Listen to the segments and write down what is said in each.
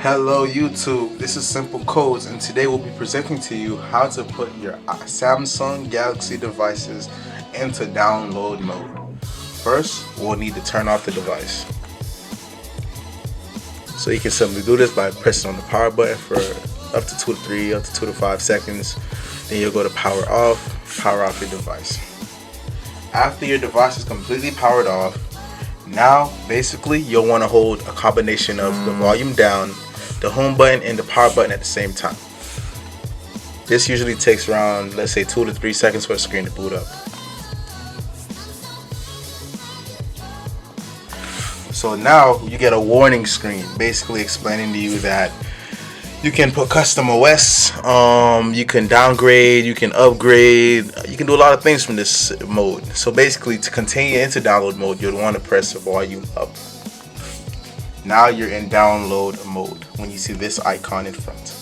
Hello YouTube, this is Simple Codes, and today we'll be presenting to you how to put your Samsung Galaxy devices into download mode. First, we'll need to turn off the device. So you can simply do this by pressing on the power button for up to 2 to 5 seconds. Then you'll go to power off your device. After your device is completely powered off, now basically you'll want to hold a combination of the volume down, the home button, and the power button at the same time. This usually takes around, let's say, 2 to 3 seconds for the screen to boot up. So now you get a warning screen basically explaining to you that you can put custom OS, you can downgrade, you can upgrade, you can do a lot of things from this mode. So basically, to continue into download mode, you'll want to press the volume up. Now you're in download mode when you see this icon in front.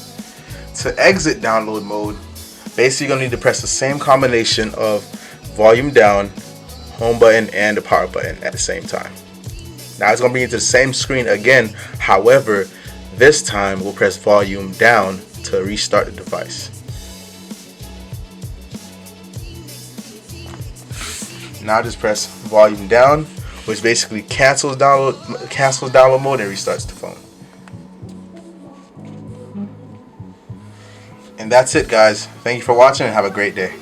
To exit download mode, basically you're going to need to press the same combination of volume down, home button, and the power button at the same time. Now it's going to bring you to the same screen again. However, this time we'll press volume down to restart the device. Now just press volume down, which basically cancels download mode and restarts the phone. And that's it, guys. Thank you for watching and have a great day.